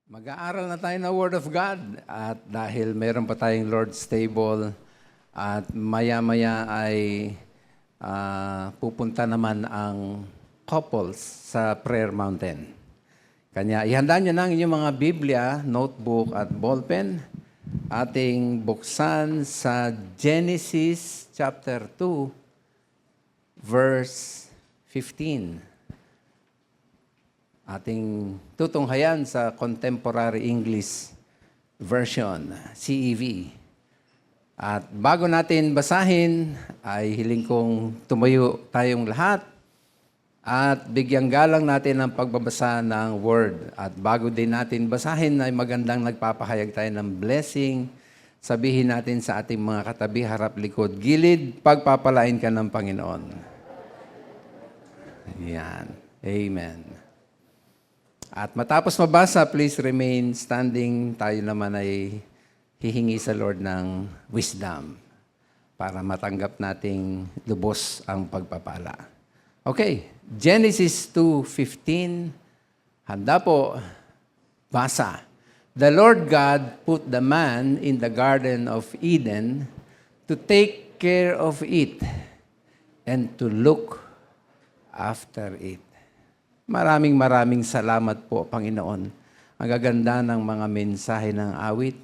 Mag-aaral na tayo ng Word of God at dahil meron pa tayong Lord's Table at maya-maya ay pupunta naman ang couples sa Prayer Mountain. Kanya, ihanda nyo na ang inyong mga Biblia, notebook at ballpen. Ating buksan sa Genesis chapter 2, verse 15. Ating tutunghayan sa Contemporary English Version, CEV. At bago natin basahin, ay hiling kong tumayo tayong lahat at bigyang galang natin ang pagbabasa ng Word. At bago din natin basahin, ay magandang nagpapahayag tayo ng blessing. Sabihin natin sa ating mga katabi, harap, likod, gilid, pagpapalain ka ng Panginoon. Yan. Amen. At matapos mabasa, please remain standing. Tayo naman ay hihingi sa Lord ng wisdom para matanggap nating lubos ang pagpapala. Okay, Genesis 2:15. Handa po, basa. The Lord God put the man in the Garden of Eden to take care of it and to look after it. Maraming salamat po, Panginoon. Ang gaganda ng mga mensahe ng awit.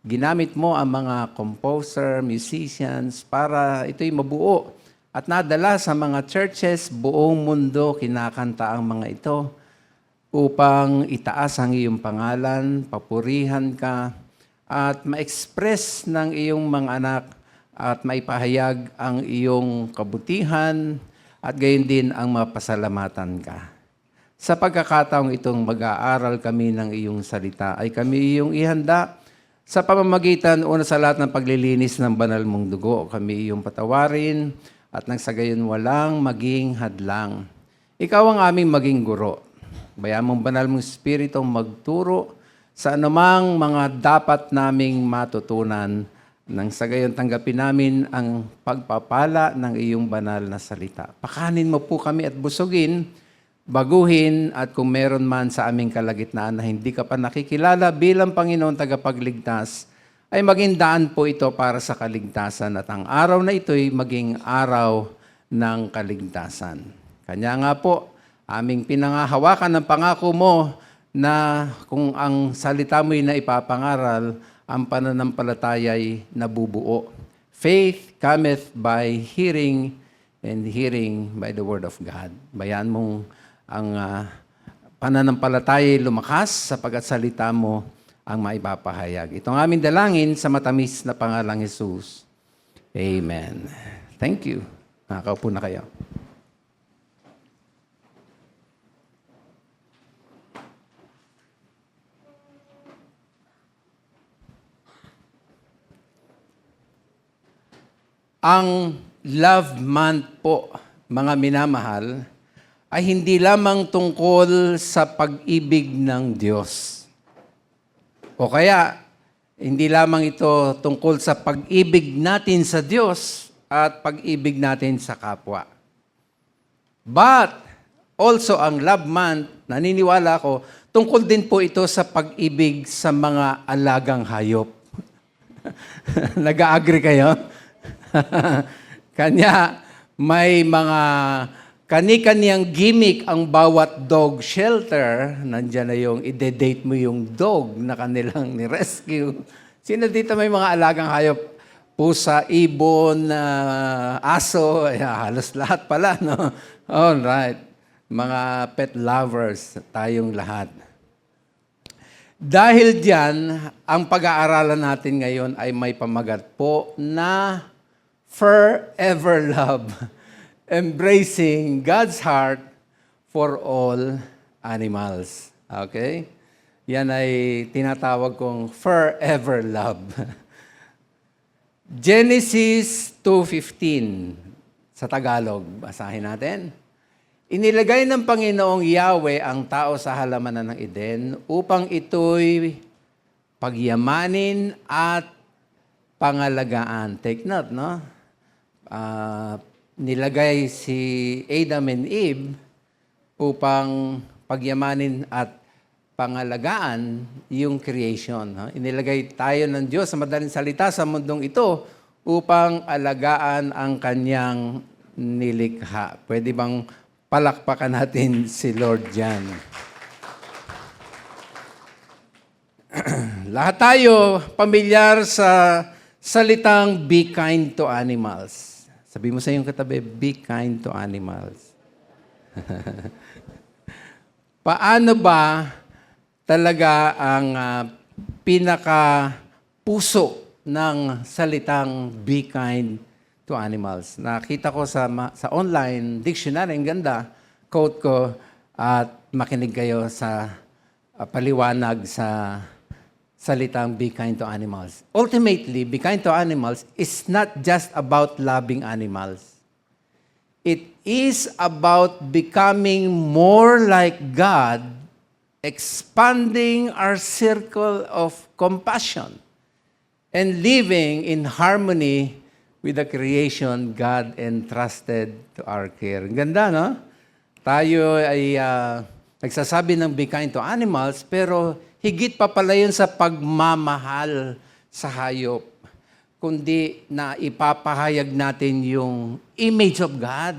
Ginamit mo ang mga composer, musicians, para ito'y mabuo. At nadala sa mga churches, buong mundo, kinakanta ang mga ito upang itaas ang iyong pangalan, papurihan ka, at ma-express ng iyong mga anak at maipahayag ang iyong kabutihan at gayon din ang mapasalamatan ka. Sa pagkakataong itong mag-aaral kami ng iyong salita, ay kami iyong ihanda sa pamamagitan, una sa lahat ng paglilinis ng banal mong dugo. Kami iyong patawarin at nang sa gayon walang maging hadlang. Ikaw ang aming maging guro. Bayaan mong banal mong Espiritong magturo sa anumang mga dapat naming matutunan nang sa gayon tanggapin namin ang pagpapala ng iyong banal na salita. Pakanin mo po kami at busugin, baguhin, at kung meron man sa aming kalagitnaan na hindi ka pa nakikilala bilang Panginoon tagapagligtas, ay maging daan po ito para sa kaligtasan at ang araw na ito'y maging araw ng kaligtasan. Kanya nga po, aming pinangahawakan ng pangako mo na kung ang salita mo'y na ipapangaral, ang pananampalataya'y nabubuo. Faith cometh by hearing, and hearing by the word of God. Bayaan mong ang pananampalataya'y lumakas sapagat salita mo ang maipapahayag. Itong aming dalangin sa matamis na pangalang Jesus. Amen. Thank you. Nakakaupo na kayo. Ang Love Month po, mga minamahal, ay hindi lamang tungkol sa pag-ibig ng Diyos. O kaya, hindi lamang ito tungkol sa pag-ibig natin sa Diyos at pag-ibig natin sa kapwa. But, also ang Love Month, naniniwala ko, tungkol din po ito sa pag-ibig sa mga alagang hayop. Nag-a-agree kayo? Kanya, may mga kani-kaniyang gimmick ang bawat dog shelter. Nandiyan na yung ide-date mo yung dog na kanilang ni-rescue. Sino dito may mga alagang hayop? Pusa, ibon, aso, halos lahat pala, no? All right. Mga pet lovers, tayong lahat. Dahil diyan, ang pag-aaralan natin ngayon ay may pamagat po na forever love. Embracing God's heart for all animals. Okay? Yan ay tinatawag kong forever love. Genesis 2:15 sa Tagalog. Basahin natin. Inilagay ng Panginoong Yahweh ang tao sa halamanan ng Eden upang ito'y pagyamanin at pangalagaan. Take note, no? Nilagay si Adam and Eve upang pagyamanin at pangalagaan yung creation. No? Inilagay tayo ng Diyos sa madaling salita sa mundong ito upang alagaan ang kanyang nilikha. Pwede bang palakpakan natin si Lord dyan? Lahat tayo pamilyar sa salitang be kind to animals. Sabi mo sa iyong katabi, be kind to animals. Paano ba talaga ang pinaka-puso ng salitang be kind to animals? Nakita ko sa online dictionary, ang ganda, quote ko, at makinig kayo sa paliwanag sa salitang be kind to animals. Ultimately, be kind to animals is not just about loving animals. It is about becoming more like God, expanding our circle of compassion, and living in harmony with the creation God entrusted to our care. Ang ganda, no? Tayo ay nagsasabi ng be kind to animals, pero higit pa pala yun sa pagmamahal sa hayop, kundi na ipapahayag natin yung image of God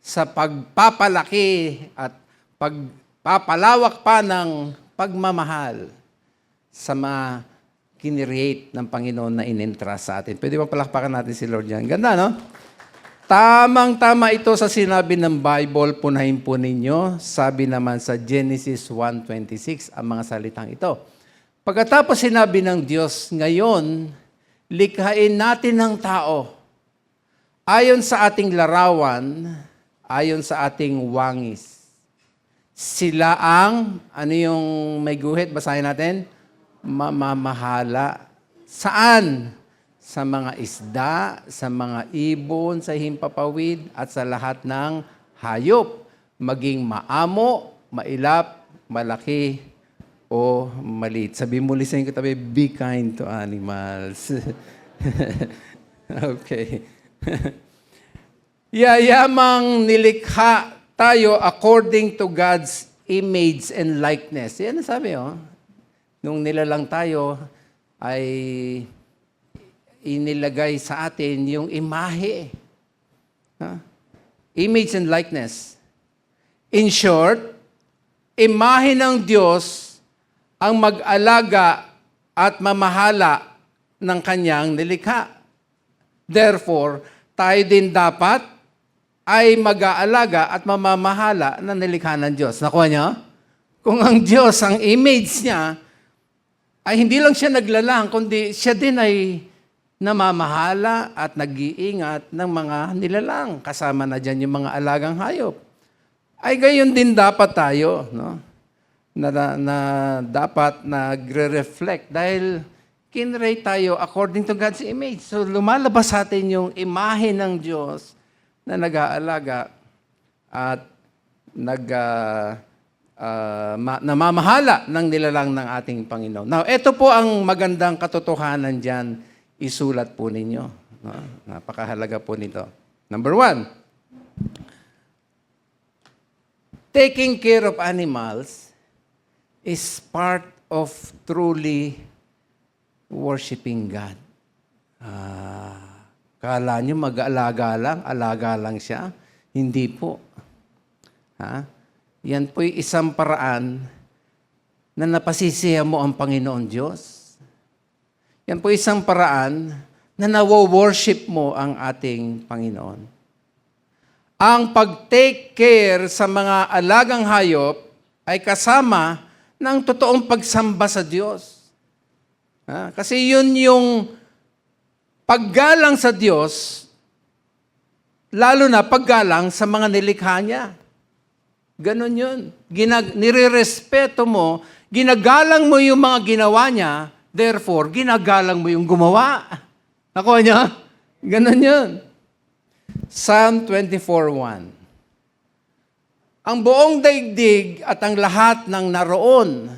sa pagpapalaki at pagpapalawak pa ng pagmamahal sa mga kinreate ng Panginoon na in-entrust sa atin. Pwede ba palakpakan natin si Lord yan? Ganda, no? Tamang-tama ito sa sinabi ng Bible, punahin po ninyo. Sabi naman sa Genesis 1:26, ang mga salitang ito. Pagkatapos sinabi ng Diyos, ngayon, likhain natin ng tao ayon sa ating larawan, ayon sa ating wangis. Sila ang, ano yung may guhit? Basahin natin. Mamamahala. Saan? Sa mga isda, sa mga ibon, sa himpapawid, at sa lahat ng hayop. Maging maamo, mailap, malaki, o maliit. Sabi mo ulit sa inyo katabi, be kind to animals. Okay. Yayamang nilikha tayo according to God's image and likeness. Yan ang sabi, oh. Nung nilalang tayo, ay inilagay sa atin yung imahe. Image and likeness. In short, imahe ng Diyos ang mag-alaga at mamahala ng kanyang nilikha. Therefore, tayo din dapat ay mag-aalaga at mamamahala ng nilikha ng Diyos. Nakuha niyo? Kung ang Diyos, ang image niya, ay hindi lang siya naglalang, kundi siya din ay namamahala at nag-iingat ng mga nilalang. Kasama na dyan yung mga alagang hayop. Ay gayon din dapat tayo, no? Na dapat nagre-reflect dahil kinrate tayo according to God's image. So lumalabas sa atin yung imahe ng Diyos na nag-aalaga at namamahala ng nilalang ng ating Panginoon. Now, ito po ang magandang katotohanan dyan, isulat po ninyo. No? Napakahalaga po nito. Number 1, taking care of animals is part of truly worshiping God. Kala nyo alaga lang siya? Hindi po. Yan po'y isang paraan na napasisiya mo ang Panginoon Diyos. Yan po isang paraan na nawo-worship mo ang ating Panginoon. Ang pag-take care sa mga alagang hayop ay kasama ng totoong pagsamba sa Diyos. Kasi yun yung paggalang sa Diyos, lalo na paggalang sa mga nilikha niya. Ganon yun. Nirerespeto mo, ginagalang mo yung mga ginawa niya, therefore, ginagalang mo yung gumawa. Nakuha niya? Ganon yun. Psalm 24:1. Ang buong daigdig at ang lahat ng naroon,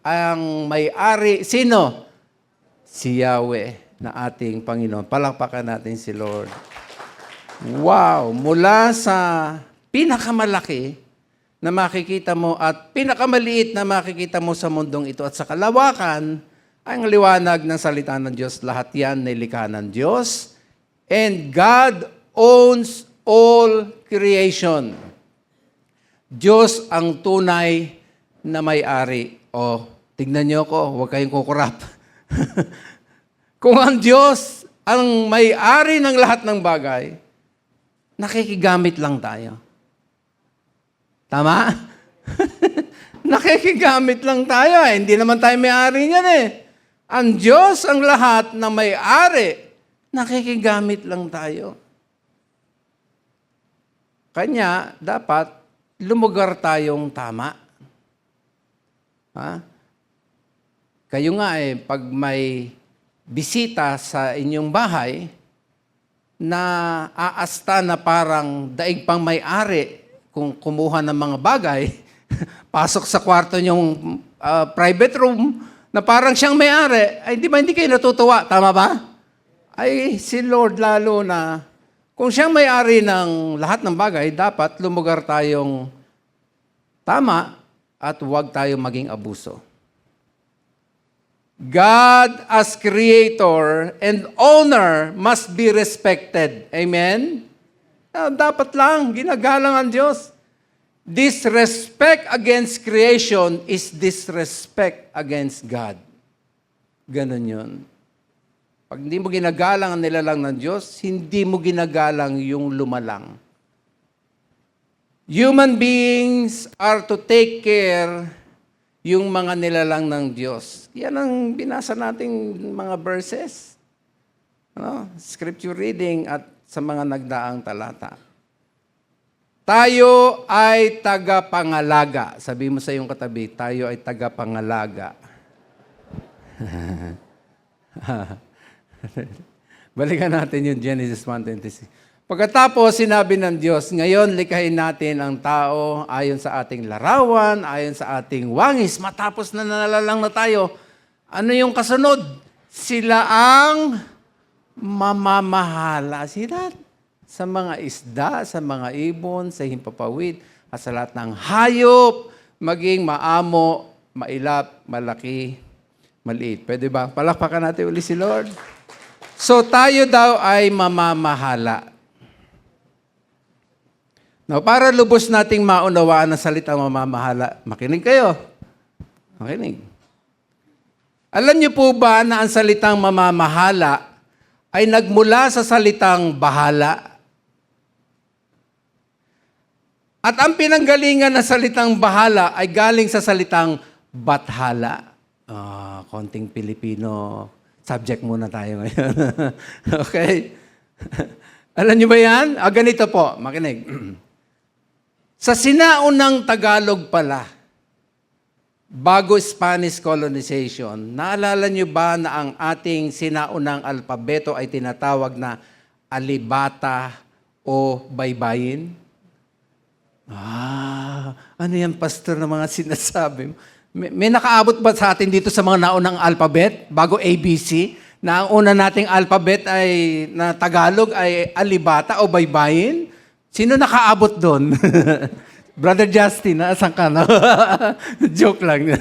ang may-ari, sino? Si Yahweh na ating Panginoon. Palakpakan natin si Lord. Wow! Mula sa pinakamalaki na makikita mo at pinakamaliit na makikita mo sa mundong ito at sa kalawakan ay ang liwanag ng salita ng Diyos. Lahat yan nilikha ng Diyos. And God owns all creation. Diyos ang tunay na may-ari. O, tignan niyo ko, huwag kayong kukurap. Kung ang Diyos ang may-ari ng lahat ng bagay, nakikigamit lang tayo. Tama? Nakikigamit lang tayo. Hindi naman tayo may-ari niyan eh. Ang Diyos ang lahat na may-ari. Nakikigamit lang tayo. Kanya, dapat lumugar tayong tama. Ha? Kayo nga pag may bisita sa inyong bahay na aasta na parang daig pang may-ari kung kumuha ng mga bagay, pasok sa kwarto niyong private room na parang siyang may-ari, ay di ba hindi kayo natutuwa? Tama ba? Ay si Lord lalo na kung siyang may-ari ng lahat ng bagay, dapat lumugar tayong tama at huwag tayong maging abuso. God as creator and owner must be respected. Amen? Dapat lang, ginagalang ang Diyos. Disrespect against creation is disrespect against God. Ganon yun. Pag hindi mo ginagalang ang nilalang ng Diyos, hindi mo ginagalang yung lumalang. Human beings are to take care yung mga nilalang ng Diyos. Yan ang binasa nating mga verses. Scripture reading at sa mga nagdaang talata. Tayo ay tagapangalaga. Sabi mo sa iyong katabi, tayo ay tagapangalaga. Balikan natin yung Genesis 1:26. Pagkatapos, sinabi ng Diyos, ngayon likhain natin ang tao ayon sa ating larawan, ayon sa ating wangis. Matapos na nalalang na tayo, ano yung kasunod? Sila ang mamamahala. Sila sa mga isda, sa mga ibon, sa himpapawid, at sa lahat ng hayop, maging maamo, mailap, malaki, maliit. Pwede ba? Palakpakan natin uli si Lord. So tayo daw ay mamamahala. Now, para lubos nating maunawaan ang salitang mamamahala, makinig kayo. Makinig. Alam niyo po ba na ang salitang mamamahala ay nagmula sa salitang bahala? At ang pinanggalingan ng salitang bahala ay galing sa salitang bathala. Konting Pilipino subject muna tayo ngayon. Okay? Alam niyo ba yan? Ganito po, makinig. Sa sinaunang Tagalog pala, bago Spanish colonization, naalala niyo ba na ang ating sinaunang alpabeto ay tinatawag na alibata o baybayin? Ano yan, pastor, na mga sinasabi mo? May nakaabot ba sa atin dito sa mga naunang alphabet, bago ABC, na ang una nating alphabet ay, na Tagalog ay alibata o baybayin? Sino nakaabot doon? Brother Justin, naasan ka na? Joke lang.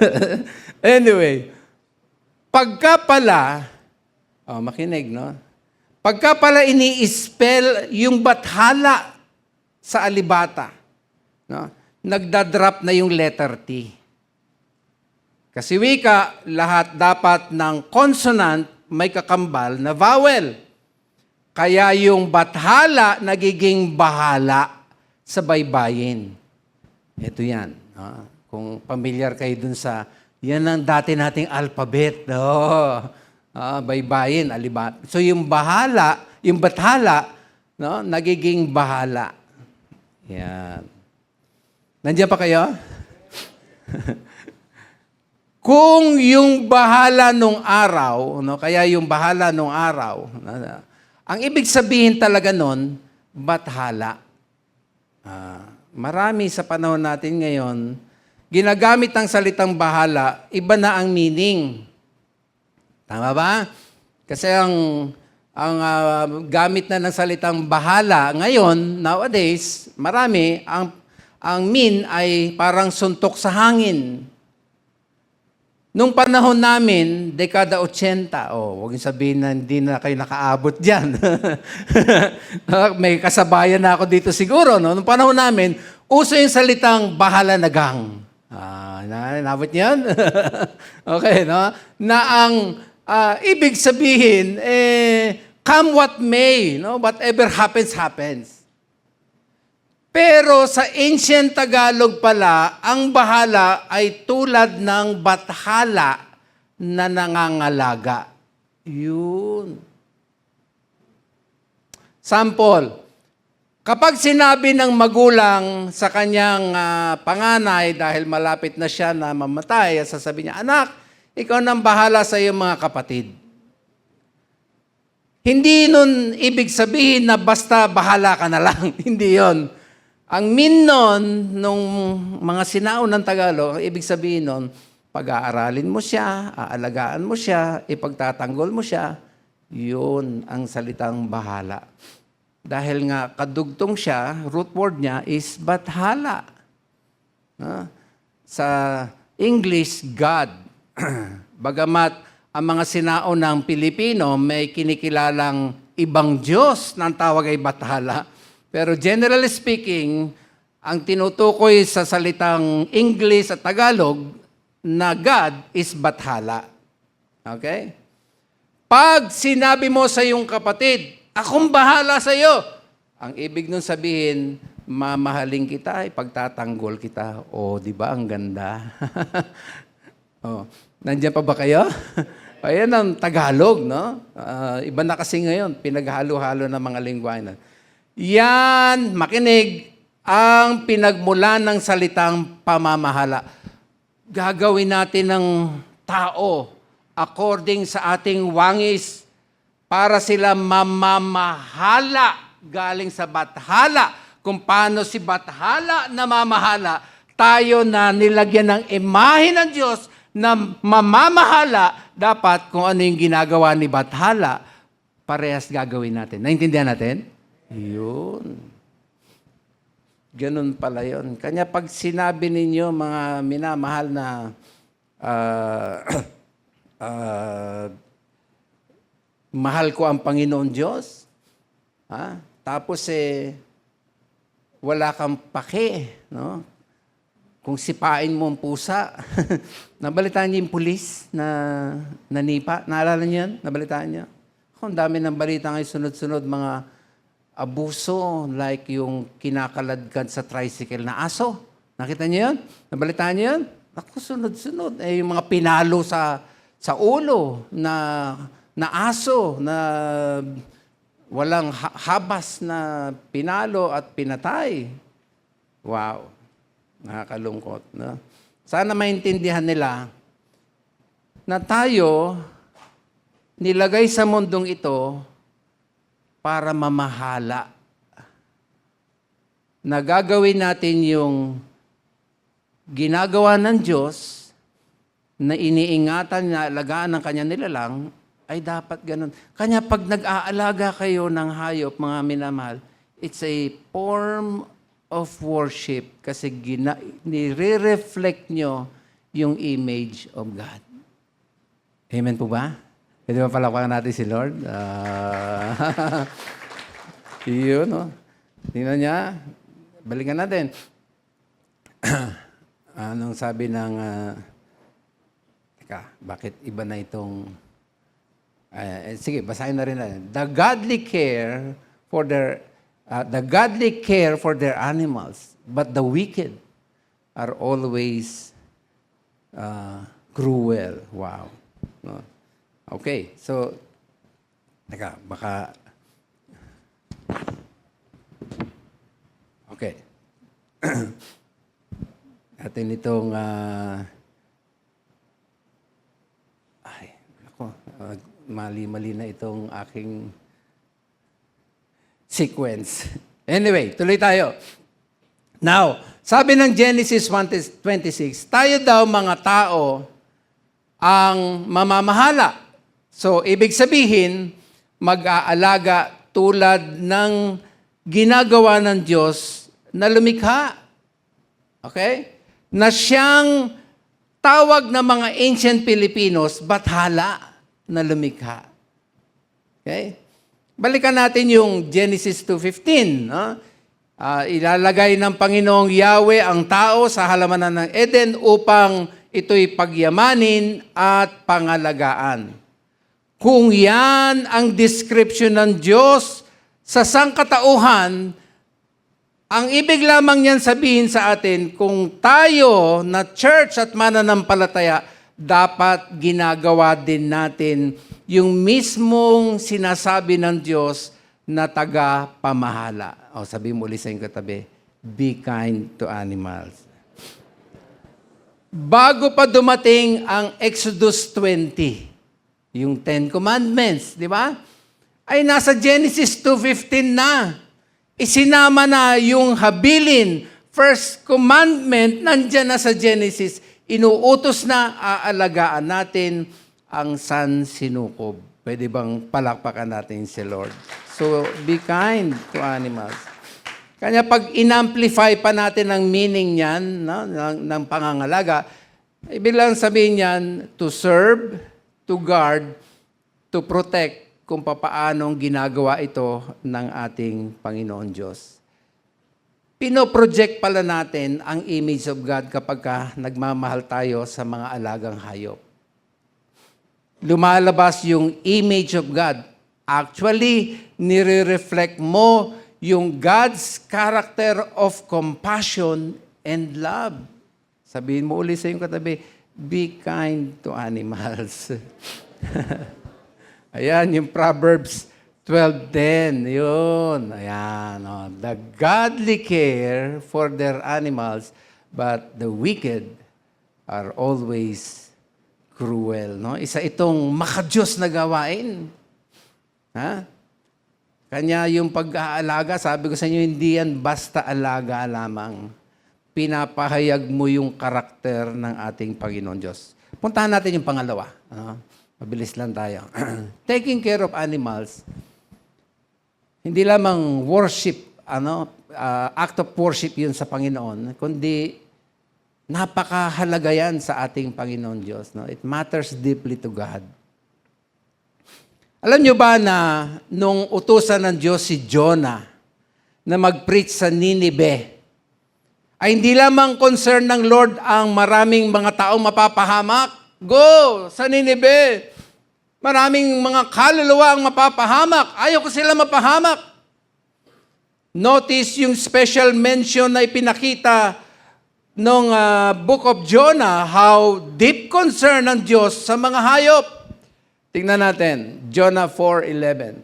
Anyway, pagka pala, makinig, no? Pagka pala ini-spell yung bathala sa alibata, no? Nagdadrop na yung letter T. Kasi wika, lahat dapat ng consonant may kakambal na vowel. Kaya yung bathala nagiging bahala sa baybayin. Ito yan. Kung familiar kayo dun sa, yan ang dati nating alphabet. Baybayin, alibat. So yung bahala, yung bathala, no, nagiging bahala. Yan. Nandiyan pa kayo? Kung yung bahala nung araw, no, kaya yung bahala nung araw, ang ibig sabihin talaga nun, bathala. Marami sa panahon natin ngayon, ginagamit ang salitang bahala, iba na ang meaning. Tama ba? Kasi ang gamit na ng salitang bahala ngayon, nowadays, marami, ang ang mean ay parang suntok sa hangin. Nung panahon namin, dekada 80, huwag niyo sabihin na hindi na kayo nakaabot dyan. May kasabayan na ako dito siguro. No? Nung panahon namin, uso yung salitang bahala na gang. Nabot niyan? Okay, no? Na ang ibig sabihin, come what may, no? Whatever happens, happens. Pero sa ancient Tagalog pala, ang bahala ay tulad ng bathala na nangangalaga. Yun. Sample. Kapag sinabi ng magulang sa kanyang panganay dahil malapit na siya na mamatay, sasabihin niya, anak, ikaw nang bahala sa iyong mga kapatid. Hindi nun ibig sabihin na basta bahala ka na lang. Hindi yon. Ang mean nun, nung mga sinaon ng Tagalog, ang ibig sabihin nun, pag-aaralin mo siya, aalagaan mo siya, ipagtatanggol mo siya, yun ang salitang bahala. Dahil nga kadugtong siya, root word niya is bathala. Sa English, God. Bagamat ang mga sinaon ng Pilipino may kinikilalang ibang Diyos na ang tawag ay bathala. Pero generally speaking, ang tinutukoy sa salitang English at Tagalog na God is bathala. Okay? Pag sinabi mo sa iyong kapatid, akong bahala sa iyo, ang ibig nun sabihin, mamahalin kita, ipagtatanggol kita. Di ba ang ganda? Nandiyan pa ba kayo? Ayan ang Tagalog, no? Iba na kasi ngayon, pinaghalo-halo ng mga lingwahe. Yan, makinig, ang pinagmulan ng salitang pamamahala. Gagawin natin ng tao according sa ating wangis para sila mamamahala galing sa bathala. Kung paano si bathala namamahala, tayo na nilagyan ng imahe ng Diyos na mamamahala, dapat kung ano yung ginagawa ni bathala, parehas gagawin natin. Naintindihan natin? Yun. Ganun pala yun. Kanya pag sinabi ninyo, mga minamahal na mahal ko ang Panginoon Diyos, tapos wala kang pake, no? Kung sipain mo ang pusa. Nabalitaan niyo yung pulis na nanipa? Naalala niyo yan? Nabalitaan niyo? Ang dami ng balita ngayon, sunod-sunod, mga abuso, like yung kinakaladkad sa tricycle na aso. Nakita niyo yun? Nabalitaan niyo yun? Ako, sunod-sunod. Yung mga pinalo sa ulo na aso, na walang habas na pinalo at pinatay. Wow. Nakakalungkot. No? Sana maintindihan nila na tayo nilagay sa mundong ito para mamahala. Na gagawin natin yung ginagawa ng Diyos na iniingatan na alagaan ng kanya nilalang, ay dapat ganun. Kanya pag nag-aalaga kayo ng hayop, mga minamahal, it's a form of worship kasi nire-reflect nyo yung image of God. Amen po ba? Pwede ba palapakan natin si Lord? Yun, no? Tingnan niya. Balikan natin. Anong sabi ng... teka, bakit iba na itong... sige, basahin na rin natin. The godly care for their animals, but the wicked are always cruel. Wow. No? Okay, so, teka, baka, okay. Atin itong, mali-mali na itong aking sequence. Anyway, tuloy tayo. Now, sabi ng Genesis 1:26, tayo daw mga tao ang mamamahala. So, ibig sabihin, mag-aalaga tulad ng ginagawa ng Diyos na lumikha. Okay? Na siyang tawag ng mga ancient Filipinos, bathala na lumikha. Okay? Balikan natin yung Genesis 2:15. No? Ilalagay ng Panginoong Yahweh ang tao sa halamanan ng Eden upang ito'y pagyamanin at pangalagaan. Kung yan ang description ng Diyos sa sangkatauhan, ang ibig lamang niyan sabihin sa atin, kung tayo na church at mananampalataya, dapat ginagawa din natin yung mismong sinasabi ng Diyos na taga-pamahala. O sabi mo ulit sa iyong katabi, be kind to animals. Bago pa dumating ang Exodus 20, yung 10 Commandments, di ba? Ay nasa Genesis 2:15 na. Isinama na yung habilin. First commandment, nandyan na sa Genesis. Inuutos na aalagaan natin ang sansinukob. Pwede bang palakpakan natin si Lord? So, be kind to animals. Kanya pag in-amplify pa natin ang meaning niyan, no, ng pangangalaga, ibig lang sabihin niyan, to serve, to guard, to protect, kung papaanong ginagawa ito ng ating Panginoon Diyos. Pinoproject pala natin ang image of God kapag nagmamahal tayo sa mga alagang hayop. Lumalabas yung image of God. Actually, nire-reflect mo yung God's character of compassion and love. Sabihin mo ulit sa iyong katabi, be kind to animals. Ayan, yung Proverbs 12:10. Yun. Ayan. Oh. The godly care for their animals, but the wicked are always cruel. No? Isa itong makadiyos na gawain. Ha? Kanya yung pag-aalaga, sabi ko sa inyo, hindi yan basta alaga lamang. Pinapahayag mo yung karakter ng ating Panginoon Diyos. Puntahan natin yung pangalawa. Mabilis lang tayo. Taking care of animals, hindi lamang worship, act of worship yun sa Panginoon, kundi napakahalaga yan sa ating Panginoon Diyos. No? It matters deeply to God. Alam nyo ba na nung utusan ng Diyos si Jonah na mag-preach sa Nineveh, ay hindi lamang concern ng Lord ang maraming mga taong mapapahamak. Go sa Nineveh. Maraming mga kaluluwa ang mapapahamak. Ayaw ko sila mapahamak. Notice yung special mention na ipinakita nung Book of Jonah, how deep concern ng Diyos sa mga hayop. Tingnan natin, Jonah 4:11.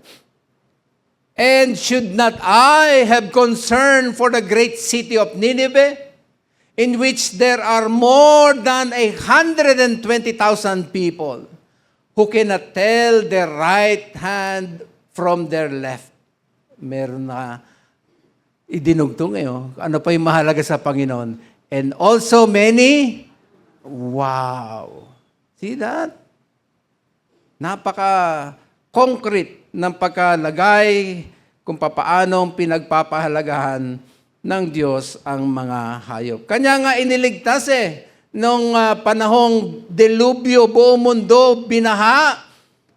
And should not I have concern for the great city of Nineveh, in which there are more than 120,000 people who cannot tell their right hand from their left. Meron na idinugtong ano pa yung mahalaga sa Panginoon? And also many, wow. See that? Napaka-concrete ng pagkalagay kung papaanong pinagpapahalagahan ng Diyos ang mga hayop. Kanya nga iniligtas nung panahong delubyo, buong mundo, binaha,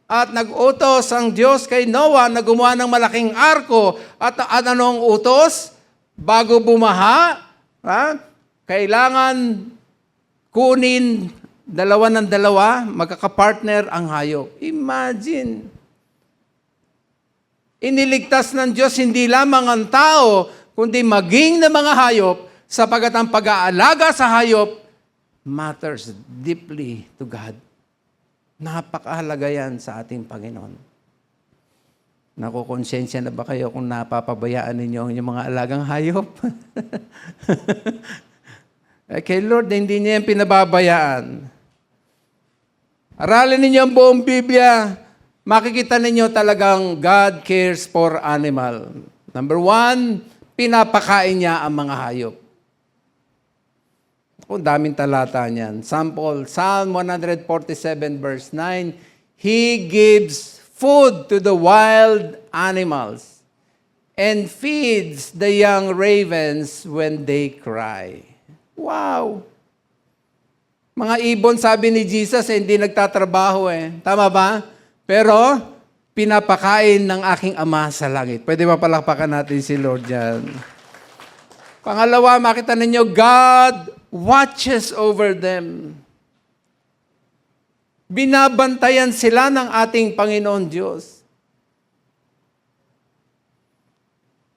at nag-utos ang Diyos kay Noah na gumawa ng malaking arko. At anong utos? Bago bumaha, kailangan kunin dalawa ng dalawa, magkakapartner ang hayop. Imagine. Iniligtas ng Diyos hindi lamang ang tao, kundi maging ng mga hayop, sapagat ang pag-aalaga sa hayop matters deeply to God. Napakahalaga yan sa ating Panginoon. Nakukonsensya na ba kayo kung napapabayaan ninyo ang inyong mga alagang hayop? Kay Lord, hindi niya yan pinababayaan. Aralin ninyo ang buong Biblia, makikita ninyo talagang God cares for animal. Number 1, pinapakain niya ang mga hayop. Kung daming talata niyan. Sample, Psalm 147 verse 9, He gives food to the wild animals and feeds the young ravens when they cry. Wow! Mga ibon, sabi ni Jesus, hindi nagtatrabaho eh. Tama ba? Pero, pinapakain ng aking Ama sa langit. Pwede ba palakpakan natin si Lord dyan? Pangalawa, makita ninyo, God watches over them. Binabantayan sila ng ating Panginoon Diyos.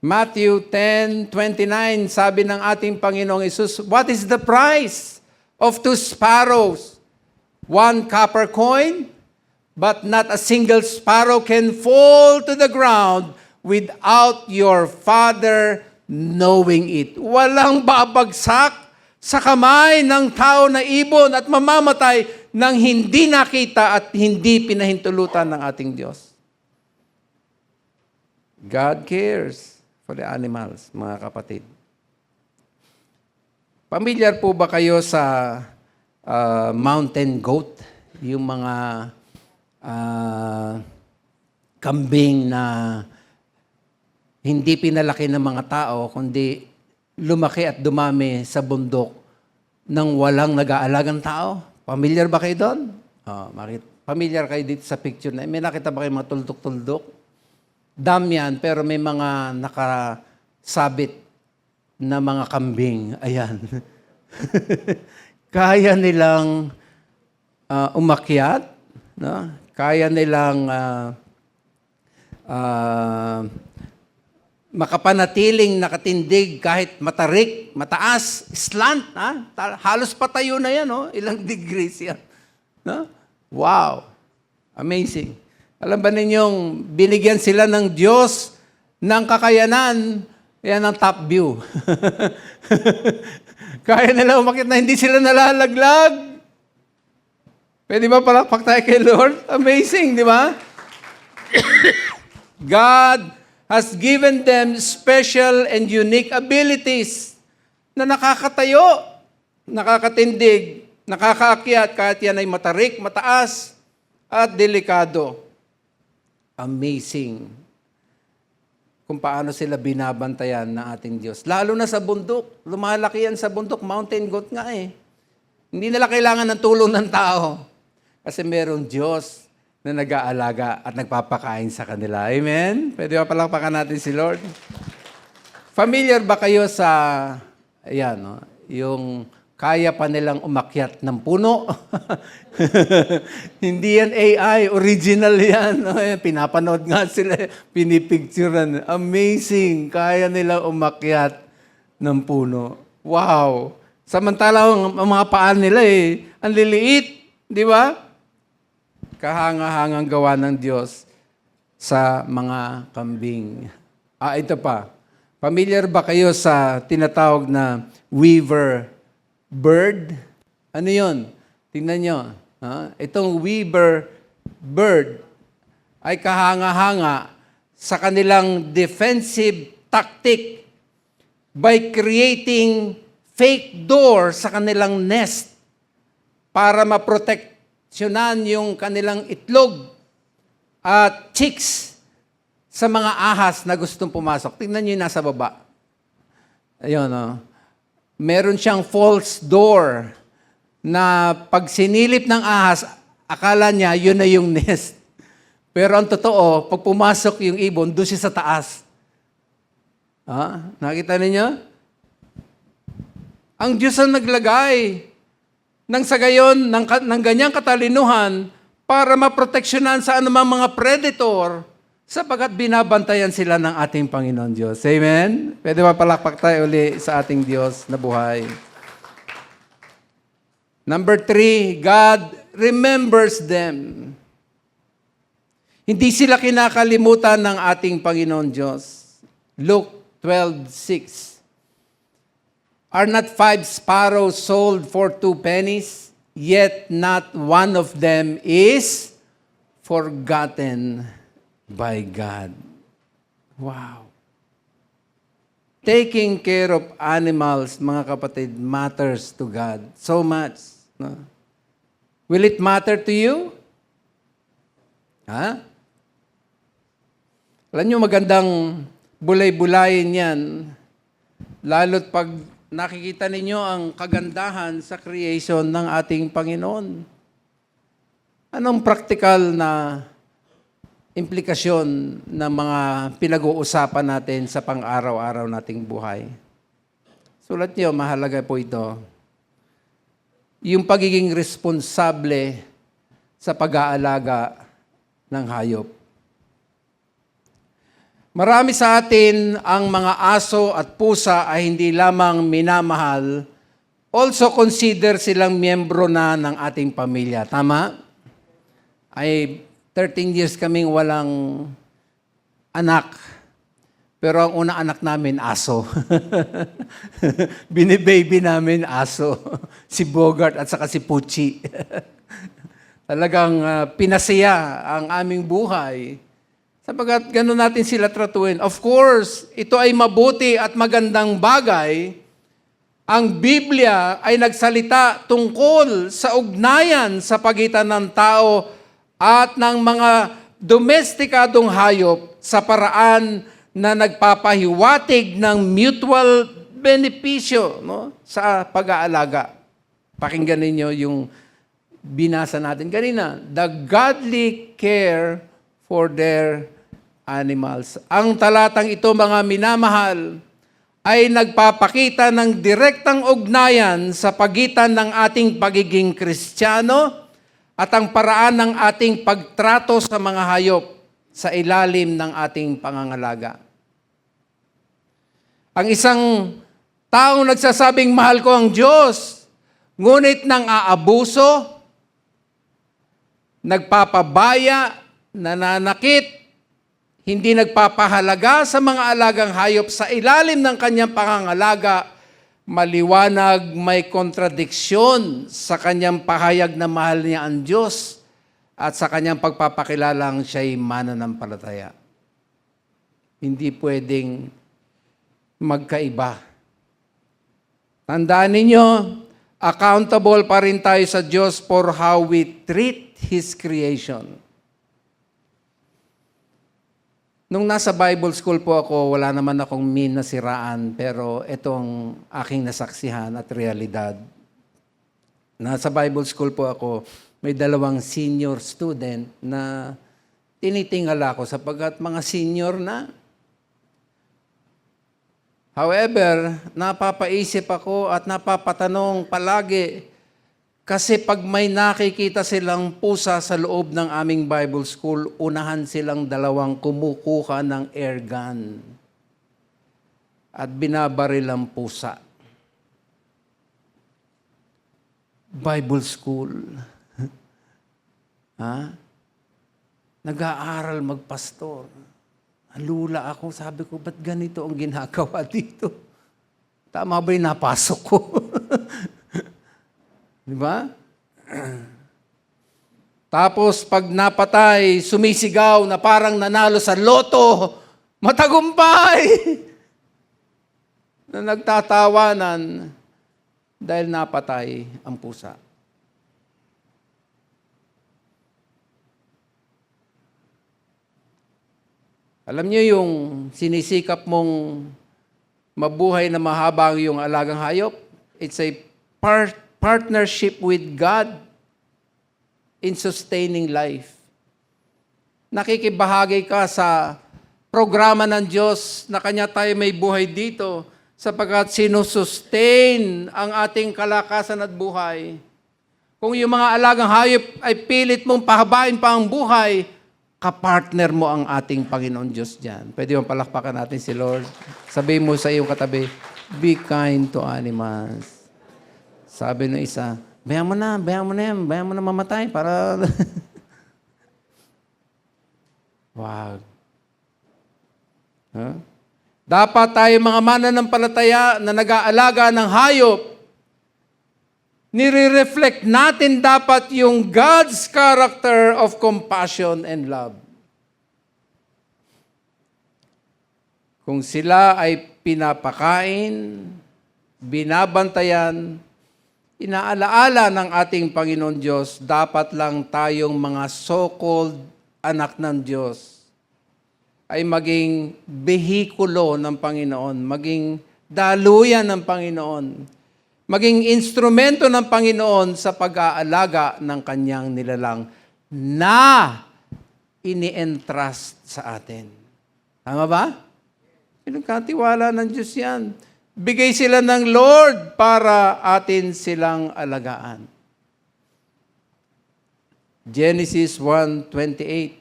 Matthew 10:29, sabi ng ating Panginoong Hesus, what is the price of 2 sparrows? 1 copper coin, but not a single sparrow can fall to the ground without your Father knowing it. Walang babagsak sa kamay ng tao na ibon at mamamatay nang hindi nakita at hindi pinahintulutan ng ating Diyos. God cares for the animals, mga kapatid. Pamilyar po ba kayo sa mountain goat? Yung mga kambing na hindi pinalaki ng mga tao, kundi lumaki at dumami sa bundok nang walang nag-aalagang tao. Familiar ba kayo doon? Familiar kayo dito sa picture na. May nakita ba kayo mga tuldok-tuldok? Dam yan, pero may mga nakasabit na mga kambing. Ayan. Kaya nilang umakyat, no? Kaya nilang makapanatiling nakatindig kahit matarik, mataas, slant. Halos patayo na yan, no? Ilang degrees yan. No? Wow! Amazing. Alam ba ninyong binigyan sila ng Diyos ng kakayanan, yan ang top view. Kaya nila umakit na hindi sila nalalaglag. Pwede ba palakpak tayo kay Lord? Amazing, di ba? God has given them special and unique abilities na nakakatayo, nakakatindig, nakakaakyat, kahit yan ay matarik, mataas, at delikado. Amazing kung paano sila binabantayan ng ating Diyos. Lalo na sa bundok. Lumalaki yan sa bundok. Mountain goat nga eh. Hindi nila kailangan ng tulong ng tao. Kasi merong Diyos na nag-aalaga at nagpapakain sa kanila. Amen? Pwede ba palakpakan natin si Lord? Familiar ba kayo sa, ayan, no? Yung kaya pa nilang umakyat ng puno? Hindi yan AI, original yan. Pinapanood nga sila, pinipicturean. Amazing, kaya nilang umakyat ng puno. Wow! Samantalang ang mga paan nila ang liliit, di ba? Kahanga-hangang gawa ng Diyos sa mga kambing. Ito pa. Familiar ba kayo sa tinatawag na weaver bird? Ano yun? Tingnan nyo. Itong weaver bird ay kahanga-hanga sa kanilang defensive tactic by creating fake door sa kanilang nest para maproteksyonan yung kanilang itlog at chicks sa mga ahas na gustong pumasok. Tingnan nyo yung nasa baba. Ayun, meron siyang false door na pag sinilip ng ahas, akala niya yun na yung nest. Pero ang totoo, pag pumasok yung ibon, doon siya sa taas. Nakita niyo? Ang Diyos ang naglagay ng sa gayon, ng ganyang katalinuhan para maproteksyonan sa anumang mga predator sapagkat binabantayan sila ng ating Panginoon Diyos. Amen? Pwede ba palakpak tayo uli sa ating Diyos na buhay? Number 3, God remembers them. Hindi sila kinakalimutan ng ating Panginoon Diyos. Luke 12:6. Are not 5 sparrows sold for 2 pennies? Yet not one of them is forgotten by God. Wow. Taking care of animals, mga kapatid, matters to God so much. No? Will it matter to you? Alam nyo, magandang bulay-bulayin yan. Lalo't pag nakikita ninyo ang kagandahan sa creation ng ating Panginoon. Anong practical na implikasyon ng mga pinag-uusapan natin sa pang-araw-araw nating buhay? Sulat niyo, mahalaga po ito. Yung pagiging responsable sa pag-aalaga ng hayop. Marami sa atin ang mga aso at pusa ay hindi lamang minamahal, also consider silang miyembro na ng ating pamilya. Tama? Ay 13 years kaming walang anak. Pero ang unang anak namin, aso. Binibaby namin, aso. Si Bogart at saka si Pucci. Talagang pinasaya ang aming buhay. Sapagat gano'n natin sila tratuin. Of course, ito ay mabuti at magandang bagay. Ang Biblia ay nagsalita tungkol sa ugnayan sa pagitan ng tao at ng mga domestikadong hayop sa paraan na nagpapahiwatig ng mutual benepisyo, no, sa pag-aalaga. Pakinggan ninyo yung binasa natin kanina. The godly care for their animals. Ang talatang ito, mga minamahal, ay nagpapakita ng direktang ugnayan sa pagitan ng ating pagiging Kristiyano at ang paraan ng ating pagtrato sa mga hayop sa ilalim ng ating pangangalaga. Ang isang taong nagsasabing mahal ko ang Diyos, ngunit nang aabuso, nagpapabaya, nananakit, hindi nagpapahalaga sa mga alagang hayop sa ilalim ng kanyang pangangalaga, maliwanag may kontradiksyon sa kanyang pahayag na mahal niya ang Diyos at sa kanyang pagpapakilalang siya'y mananampalataya. Hindi pwedeng magkaiba. Tandaan ninyo, accountable pa rin tayo sa Diyos for how we treat His creation. Nung nasa Bible school po ako, wala naman akong minasiraan, pero itong aking nasaksihan at realidad. Nasa Bible school po ako, may 2 senior student na tinitingala ko sapagkat mga senior na. However, napapaisip ako at napapatanong palagi kasi pag may nakikita silang pusa sa loob ng aming Bible school, unahan silang 2 kumukuha ng air gun at binabaril ang pusa. Bible school. Ha? Nag-aaral magpastor. Alula ako, sabi ko, ba't ganito ang ginagawa dito? Tama ba yung napasok ko? Di ba? Tapos pag napatay, sumisigaw na parang nanalo sa loto, matagumpay! Na nagtatawanan dahil napatay ang pusa. Alam niyo yung sinisikap mong mabuhay na mahaba ang iyong alagang hayop? It's a partnership with God in sustaining life. Nakikibahagi ka sa programa ng Diyos na Kanya tayo may buhay dito sapagkat sinusustain ang ating kalakasan at buhay. Kung yung mga alagang hayop ay pilit mong pahabain pa ang buhay, kapartner mo ang ating Panginoon Diyos dyan. Pwede mong palakpakan natin si Lord. Sabihin mo sa iyong katabi, be kind to animals. Sabi ng isa, bayaan mo na mamatay para... Wag. Huh? Dapat tayo mga mananampalataya na nag-aalaga ng hayop, nire-reflect natin dapat yung God's character of compassion and love. Kung sila ay pinapakain, binabantayan, inaalaala ng ating Panginoon Diyos, dapat lang tayong mga so-called anak ng Diyos ay maging behikulo ng Panginoon, maging daluyan ng Panginoon. Maging instrumento ng Panginoon sa pag-aalaga ng kanyang nilalang na ini-entrust sa atin. Tama ba? Pinagkatiwala ng Diyos yan. Bigay sila ng Lord para atin silang alagaan. Genesis 1:28.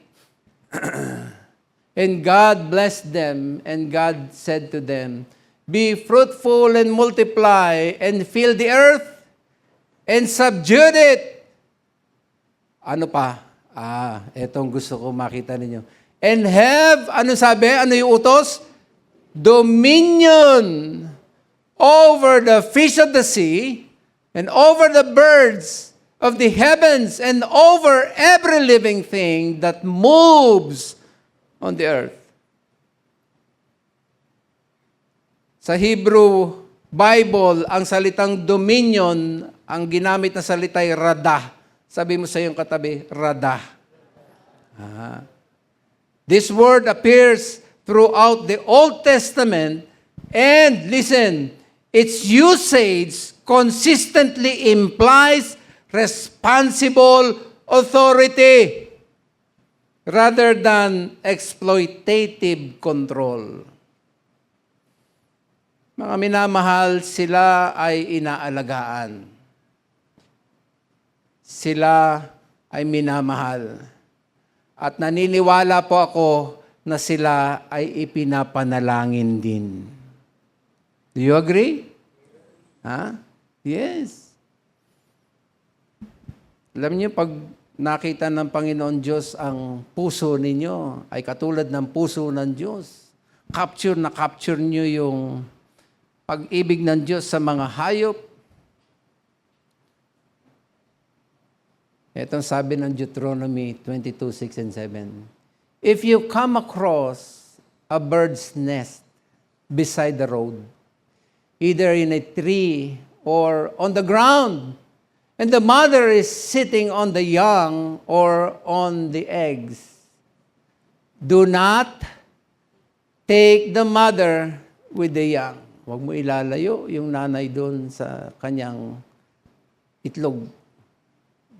And God blessed them, and God said to them, be fruitful and multiply, and fill the earth, and subdue it. Ano pa? Etong gusto ko makita ninyo. And have, ano sabi? Ano yung utos? Dominion over the fish of the sea, and over the birds of the heavens, and over every living thing that moves on the earth. Sa Hebrew Bible, ang salitang dominion, ang ginamit na salita ay radah. Sabi mo sa iyong katabi, radah. This word appears throughout the Old Testament, and listen, its usage consistently implies responsible authority rather than exploitative control. Mga minamahal, sila ay inaalagaan. Sila ay minamahal. At naniniwala po ako na sila ay ipinapanalangin din. Do you agree? Yes. Alam niyo, pag nakita ng Panginoon Diyos ang puso ninyo, ay katulad ng puso ng Diyos. Capture niyo yung pag-ibig ng Diyos sa mga hayop. Itong sabi ng Deuteronomy 22:6 and 7. If you come across a bird's nest beside the road, either in a tree or on the ground, and the mother is sitting on the young or on the eggs, do not take the mother with the young. Huwag mo ilalayo yung nanay doon sa kanyang itlog.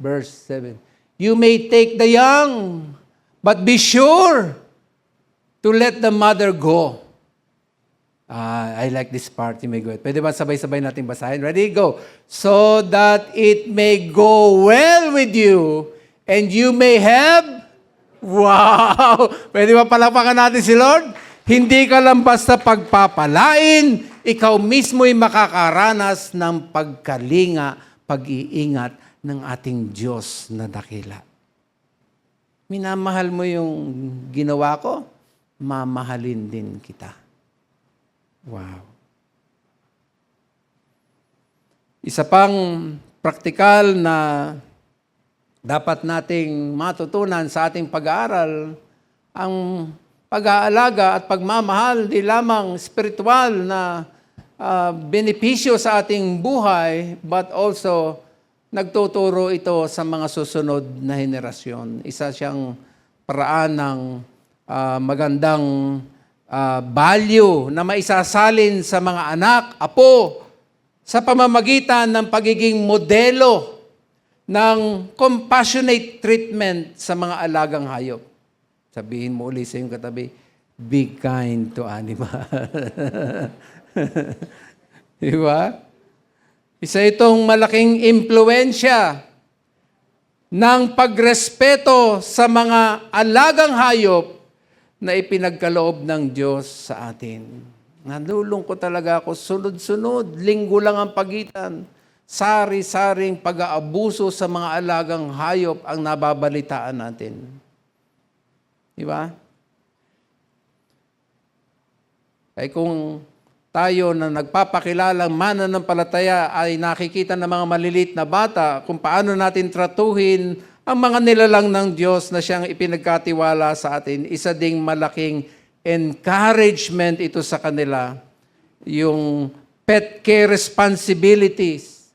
Verse 7. You may take the young, but be sure to let the mother go. I like this part. You may go. Pwede ba sabay-sabay natin basahin? Ready? Go. So that it may go well with you, and you may have... Wow! Pwede ba palapakan natin si Lord? Hindi ka lang basta pagpapalain, ikaw mismo'y makakaranas ng pagkalinga, pag-iingat ng ating Diyos na dakila. Minamahal mo yung ginawa ko, mamahalin din kita. Wow. Isa pang praktikal na dapat nating matutunan sa ating pag-aaral, ang pag-aalaga at pagmamahal di lamang spiritual na benepisyo sa ating buhay, but also nagtuturo ito sa mga susunod na henerasyon. Isa siyang paraan ng magandang value na maisasalin sa mga anak, apo, sa pamamagitan ng pagiging modelo ng compassionate treatment sa mga alagang hayop. Sabihin mo ulit sa iyong katabi, be kind to animal. Di ba? Isa itong malaking impluensya ng pagrespeto sa mga alagang hayop na ipinagkaloob ng Diyos sa atin. Nalulungkot talaga ako, sunod-sunod, linggo lang ang pagitan. Sari-saring pag-aabuso sa mga alagang hayop ang nababalitaan natin. Di ba? Ay kung tayo na nagpapakilalang mananampalataya ay nakikita ng mga malilit na bata kung paano natin tratuhin ang mga nilalang ng Diyos na siyang ipinagkatiwala sa atin, isa ding malaking encouragement ito sa kanila, yung pet care responsibilities.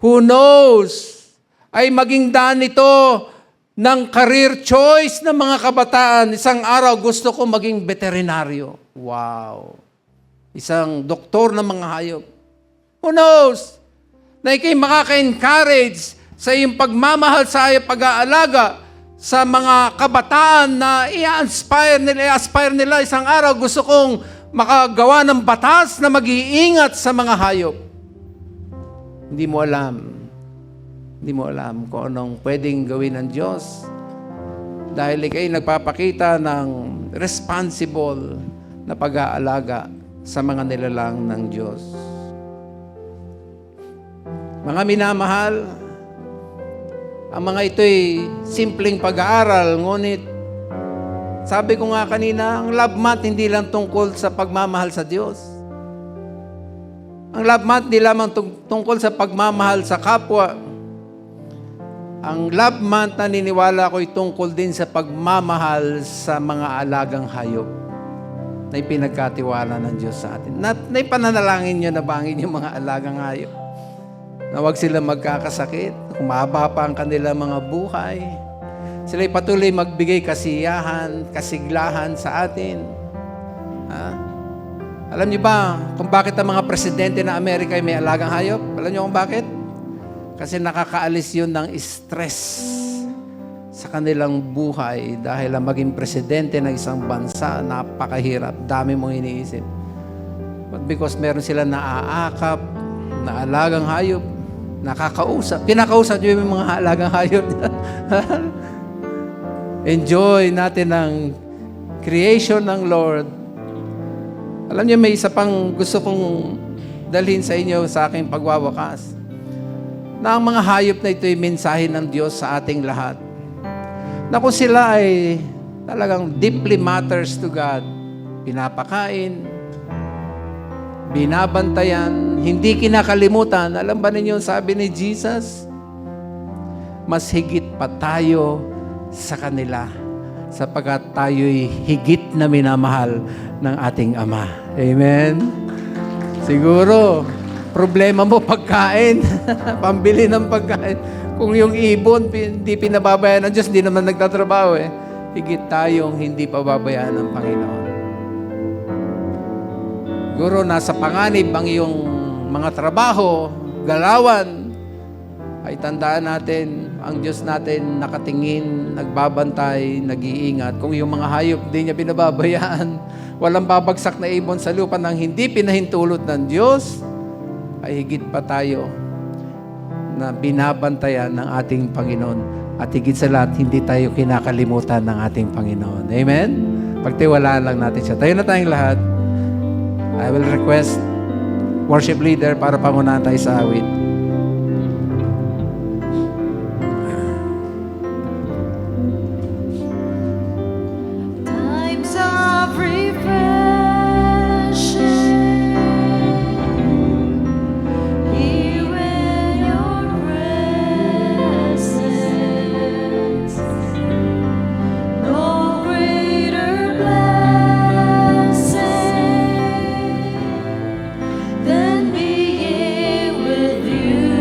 Who knows, ay maging daan ito ng career choice ng mga kabataan. Isang araw gusto ko maging veterinaryo. Wow! isang doktor ng mga hayop. Who knows? Na ikay makaka-encourage sa iyong pagmamahal sa hayop, pag-aalaga sa mga kabataan na i-aspire nila isang araw. Gusto kong makagawa ng batas na mag-iingat sa mga hayop. Hindi mo alam kung anong pwedeng gawin ng Diyos. Dahil ikay nagpapakita ng responsible na pag-aalaga sa mga nilalang ng Diyos. Mga minamahal, ang mga ito'y simpleng pag-aaral, ngunit sabi ko nga kanina, ang love month hindi lang tungkol sa pagmamahal sa Diyos. Ang love month hindi lamang tungkol sa pagmamahal sa kapwa. Ang love month, naniniwala ko, ay tungkol din sa pagmamahal sa mga alagang hayop na ipinagkatiwala ng Diyos sa atin. Na ipananalangin nyo na ba ang inyong mga alagang hayop? Na huwag sila magkakasakit, kumaba pa ang kanilang mga buhay. Sila'y patuloy magbigay kasiyahan, kasiglahan sa atin. Alam niyo ba kung bakit ang mga presidente ng Amerika ay may alagang hayop? Alam niyo kung bakit? Kasi nakakaalis yun ng stress sa kanilang buhay dahil ang maging presidente ng isang bansa, napakahirap, dami mong iniisip. But because meron sila naaakap, na alagang hayop, nakakausap. Pinakausap niyo yung mga alagang hayop. Enjoy natin ang creation ng Lord. Alam niyo, may isa pang gusto kong dalhin sa inyo sa aking pagwawakas. Na ang mga hayop na ito ay mensahe ng Diyos sa ating lahat. Na kung sila ay talagang deeply matters to God, pinapakain, binabantayan, hindi kinakalimutan. Alam ba ninyo, sabi ni Jesus, mas higit pa tayo sa kanila sapagkat tayo'y higit na minamahal ng ating Ama. Amen? Siguro, problema mo pagkain, pambili ng pagkain. Kung yung ibon, hindi pinababayaan ng Diyos, hindi naman nagtatrabaho eh. Higit tayong hindi pababayaan ng Panginoon. Guro, nasa panganib ang iyong mga trabaho, galawan, ay tandaan natin, ang Diyos natin nakatingin, nagbabantay, nag-iingat. Kung yung mga hayop, hindi niya binababayaan, walang babagsak na ibon sa lupa nang hindi pinahintulot ng Diyos, ay higit pa tayo na binabantayan ng ating Panginoon. At higit sa lahat, hindi tayo kinakalimutan ng ating Panginoon. Amen? Pagtiwalaan lang natin siya. Tayo na tayong lahat. I will request worship leader para pangunahan tayo sa awit. Times of refreshing, here in your presence, no greater blessing than being with you.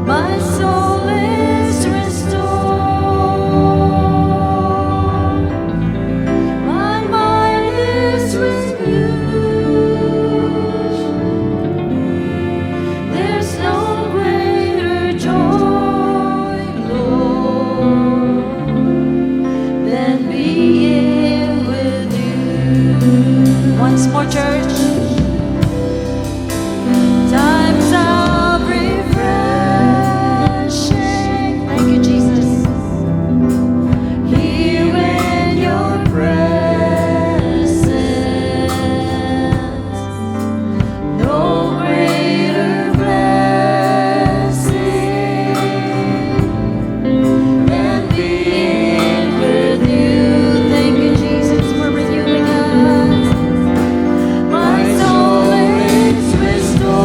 My soul is restored, my mind is renewed. There's no greater joy, Lord, than being with you. Once more, church. Times of refreshing. Thank you, Jesus. Here in your presence, no greater blessing than being with you. Thank you, Jesus, for renewing us. My soul is restored,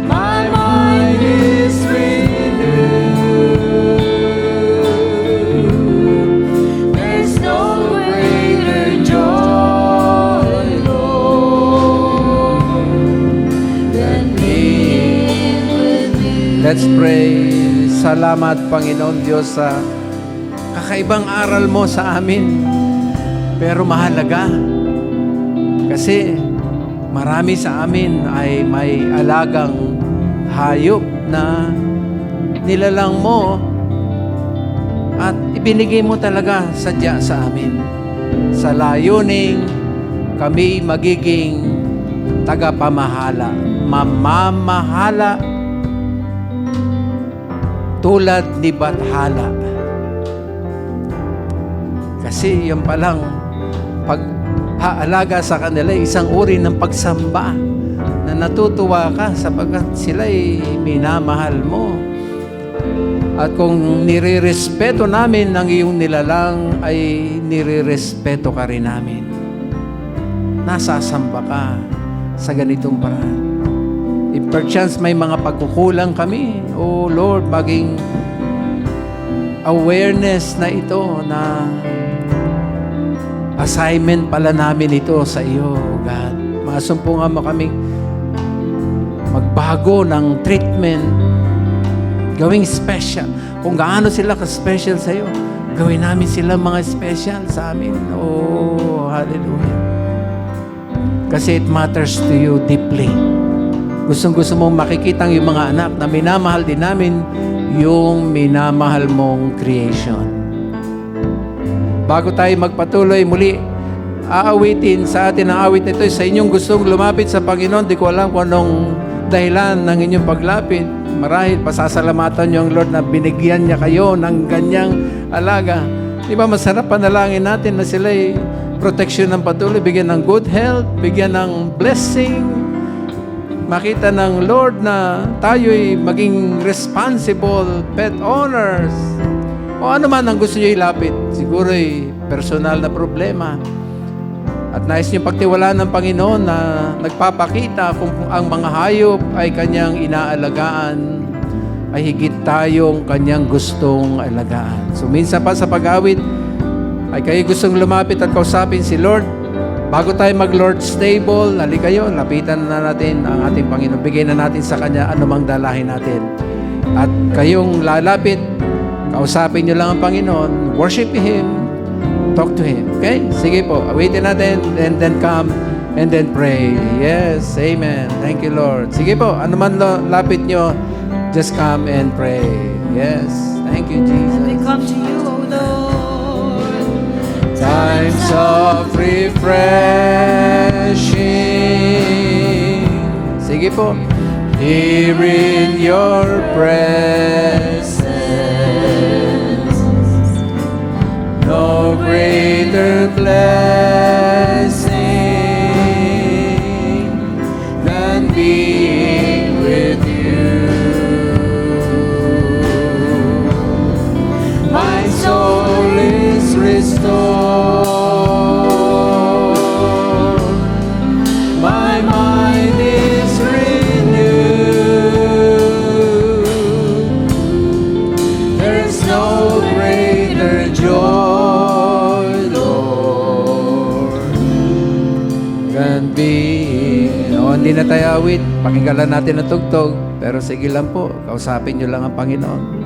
my mind is renewed. There's no greater joy, Lord, than being with you. Let's pray. Salamat, Panginoon Diyos, sa Kakaibang aral mo sa amin. Pero mahalaga. Kasi marami sa amin ay may alagang hayop na nilalang mo at ibinigay mo talaga sadya sa amin. Sa layuning kami magiging tagapamahala, mamamahala tulad ni Bathala. Kasi yan palang paghaalaga sa kanila isang uri ng pagsamba na natutuwa ka sapagkat sila ay minamahal mo. At kung nirerespeto namin ang iyong nilalang, ay nirerespeto ka rin namin. Nasasamba ka sa ganitong paraan. If perchance may mga pagkukulang kami, oh Lord, maging awareness na ito na assignment pala namin ito sa iyo, God. Masumpungan mo kami magbago ng treatment, gawing special. Kung gaano sila ka-special sa iyo, gawin namin sila mga special sa amin. Oh, hallelujah. Kasi it matters to you deeply. Gustong-gusto mong makikita yung mga anak na minamahal din namin yung minamahal mong creation. Bago tayo magpatuloy muli, aawitin sa atin ang awit nito sa inyong gustong lumapit sa Panginoon. Di ko alam kung anong dahilan ng inyong paglapit. Marahil pasasalamatan niyo ang Lord na binigyan niya kayo ng ganyang alaga. Di ba masarap panalangin natin na sila'y protection ng patuloy, bigyan ng good health, bigyan ng blessing, makita ng Lord na tayo'y maging responsible pet owners. O ano man ang gusto niyo ilapit, siguro'y personal na problema. At nais niyo pagtiwalaan ng Panginoon na nagpapakita kung ang mga hayop ay kanyang inaalagaan, ay higit tayong kanyang gustong alagaan. So minsan pa sa pag-awit, ay kayo gustong lumapit at kausapin si Lord. Bago tayo mag-Lord's table, halika kayo, lapitan na natin ang ating Panginoon. Bigay na natin sa Kanya anumang dalahin natin. At kayong lalapit, kausapin nyo lang ang Panginoon, worship Him, talk to Him. Okay? Sige po, awitin natin, and then come, and then pray. Yes, amen. Thank you, Lord. Sige po, ano man lapit nyo, just come and pray. Yes, thank you, Jesus. And we come to you, O Lord. Times of refreshing. Sige po. Here in your presence, no greater blessing than being with you. My soul is restored. My mind is renewed. There's no greater joy, Lord, than being. O, hindi na tayo awit. Pakinggan lang natin ang tugtog. Pero sige lang po, kausapin nyo lang ang Panginoon.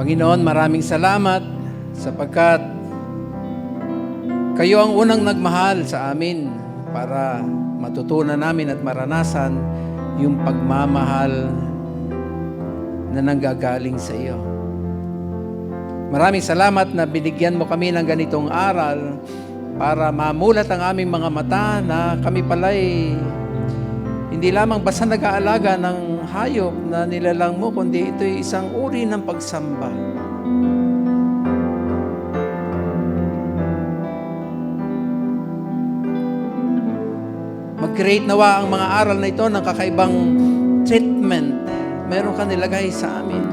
Panginoon, maraming salamat sapagkat kayo ang unang nagmahal sa amin para matutunan namin at maranasan yung pagmamahal na nanggagaling sa iyo. Maraming salamat na binigyan mo kami ng ganitong aral para mamulat ang aming mga mata na kami pala'y hindi lamang basta nag-aalaga ng hayop na nilalang mo, kundi ito'y isang uri ng pagsamba. Mag-create nawa ang mga aral na ito ng kakaibang treatment. Meron ka nilagay sa amin.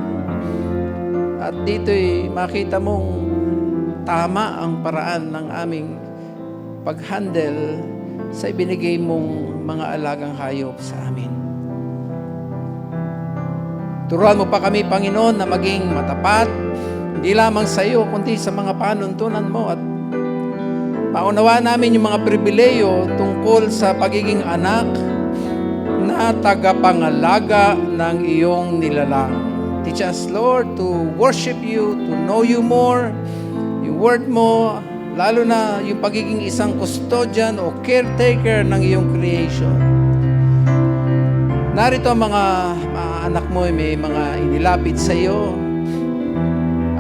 At dito'y makita mong tama ang paraan ng aming pag-handle sa ibinigay mong mga alagang hayop sa amin. Turuan mo pa kami, Panginoon, na maging matapat, hindi lamang sa iyo, kundi sa mga panuntunan mo, at maunawaan namin yung mga pribileyo tungkol sa pagiging anak na tagapangalaga ng iyong nilalang. Teach us, Lord, to worship you, to know you more, yung word mo, lalo na yung pagiging isang custodian o caretaker ng iyong creation. Narito ang mga anak mo, may mga inilapit sa iyo.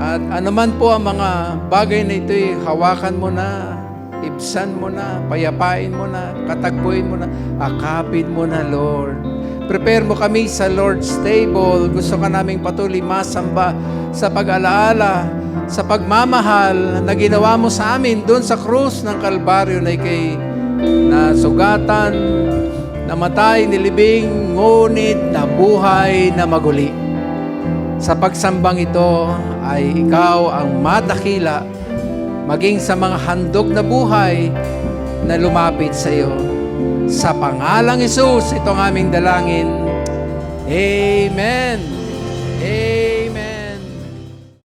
At anuman po ang mga bagay na ito'y hawakan mo na, ibsan mo na, payapain mo na, katagpuin mo na, akapin mo na, Lord. Prepare mo kami sa Lord's table. Gusto ka naming patuloy masamba sa pag-alaala, sa pagmamahal na ginawa mo sa amin doon sa krus ng Kalbaryo na ikay nasugatan, namatay, nilibing, ngunit nabuhay na maguli. Sa pagsambang ito ay ikaw ang madakila maging sa mga handog na buhay na lumapit sa iyo. Sa pangalang Hesus, ito ang aming dalangin. Amen. Amen.